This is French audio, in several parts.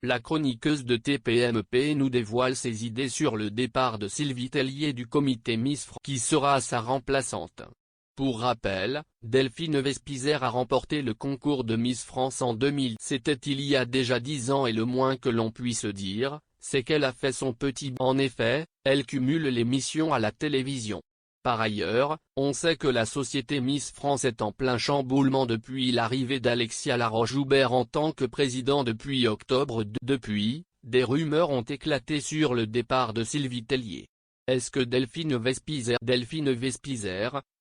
la chroniqueuse de TPMP nous dévoile ses idées sur le départ de Sylvie Tellier du comité Miss France qui sera sa remplaçante. Pour rappel, Delphine Vespizer a remporté le concours de Miss France en 2000. C'était il y a déjà 10 ans et le moins que l'on puisse dire, c'est qu'elle a fait son petit. En effet, elle cumule les missions à la télévision. Par ailleurs, on sait que la société Miss France est en plein chamboulement depuis l'arrivée d'Alexia Laroche-Joubert en tant que président depuis octobre. Depuis, des rumeurs ont éclaté sur le départ de Sylvie Tellier. Est-ce que Delphine Vespizer,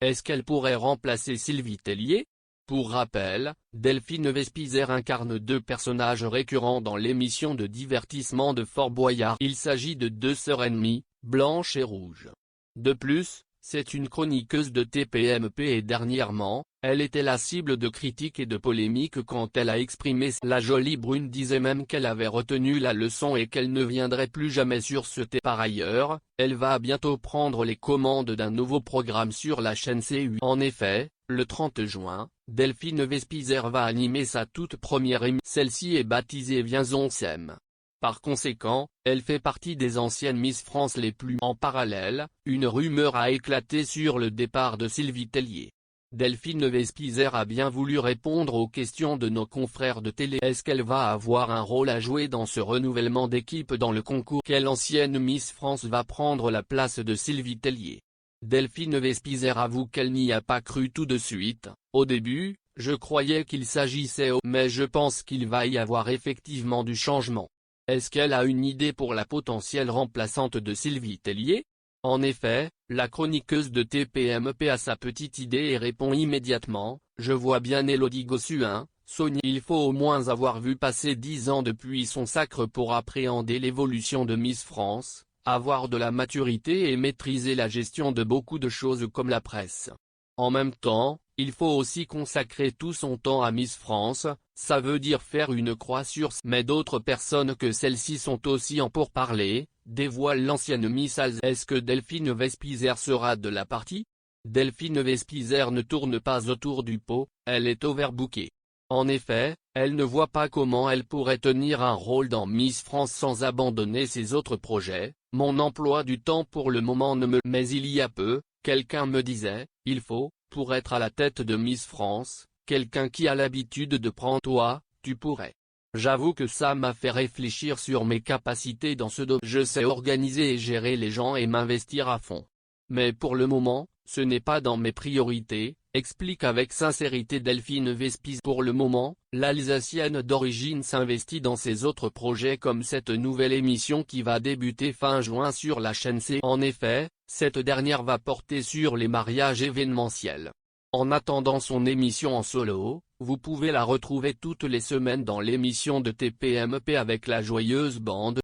est-ce qu'elle pourrait remplacer Sylvie Tellier? Pour rappel, Delphine Vespizer incarne deux personnages récurrents dans l'émission de divertissement de Fort Boyard. Il s'agit de deux sœurs ennemies, Blanche et Rouge. De plus, c'est une chroniqueuse de TPMP et dernièrement, elle était la cible de critiques et de polémiques quand elle a exprimé. La jolie brune disait même qu'elle avait retenu la leçon et qu'elle ne viendrait plus jamais sur ce thé. Par ailleurs, elle va bientôt prendre les commandes d'un nouveau programme sur la chaîne C8. En effet, le 30 juin, Delphine Vespizer va animer sa toute première émission. Celle-ci est baptisée Viens on s'aime. Par conséquent, elle fait partie des anciennes Miss France les plus. En parallèle, une rumeur a éclaté sur le départ de Sylvie Tellier. Delphine Vespizer a bien voulu répondre aux questions de nos confrères de télé. Est-ce qu'elle va avoir un rôle à jouer dans ce renouvellement d'équipe dans le concours? Quelle ancienne Miss France va prendre la place de Sylvie Tellier? Delphine Vespizer avoue qu'elle n'y a pas cru tout de suite. Au début, je croyais qu'il s'agissait mais je pense qu'il va y avoir effectivement du changement. Est-ce qu'elle a une idée pour la potentielle remplaçante de Sylvie Tellier? En effet, la chroniqueuse de TPMP a sa petite idée et répond immédiatement, je vois bien Élodie Gossuin, Sonia. Il faut au moins avoir vu passer 10 ans depuis son sacre pour appréhender l'évolution de Miss France, avoir de la maturité et maîtriser la gestion de beaucoup de choses comme la presse. En même temps, il faut aussi consacrer tout son temps à Miss France, ça veut dire faire une croix sur. Mais d'autres personnes que celles-ci sont aussi en pourparlers, dévoile l'ancienne Miss Alsace. Est-ce que Delphine Vespizer sera de la partie? Delphine Vespizer ne tourne pas autour du pot, elle est overbookée. En effet, elle ne voit pas comment elle pourrait tenir un rôle dans Miss France sans abandonner ses autres projets. Mon emploi du temps pour le moment ne me. Mais il y a peu, quelqu'un me disait, il faut, pour être à la tête de Miss France, quelqu'un qui a l'habitude de prendre. Toi, tu pourrais. J'avoue que ça m'a fait réfléchir sur mes capacités dans ce domaine. Je sais organiser et gérer les gens et m'investir à fond. Mais pour le moment, ce n'est pas dans mes priorités, explique avec sincérité Delphine Vespizer. Pour le moment, l'Alsacienne d'origine s'investit dans ses autres projets comme cette nouvelle émission qui va débuter fin juin sur la chaîne C. En effet, cette dernière va porter sur les mariages événementiels. En attendant son émission en solo, vous pouvez la retrouver toutes les semaines dans l'émission de TPMP avec la joyeuse bande.